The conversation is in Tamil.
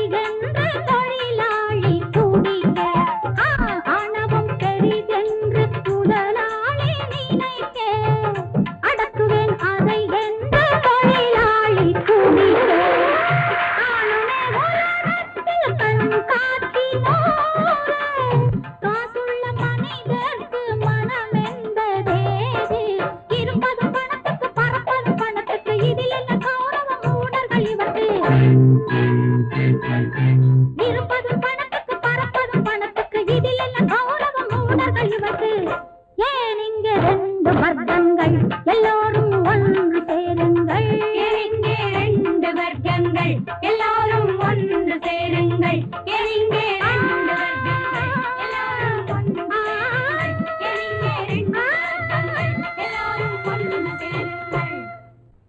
அதைகென்று தொழிலாளி குடிக்க ஆணவம் பெரிதென்று முதலாளி நினைக்க அடக்குவேன் அதைகென்று தொழிலாளி குடிக்க ஆளுமே உலகத்தில் கண் காட்டினோரே காசுள்ள மனிதர்க்கு மனம் என்பதேது இருப்பது பணத்துக்கு பறப்பது பணத்துக்கு இதில் என்ன கௌரவம் ஊடர்கள் இவருக்கு இருப்பது பணத்துக்கு பறப்பது பணத்துக்கு இதில் என்ன கௌரவம் ஊடர்கள் இவருக்கு ஏன் இங்க ரெண்டு வர்க்கங்கள் எல்லோரும் ஒன்று சேருங்கள் இங்கே ரெண்டு வர்க்கங்கள் எல்லாரும் ஒன்று சேருங்கள்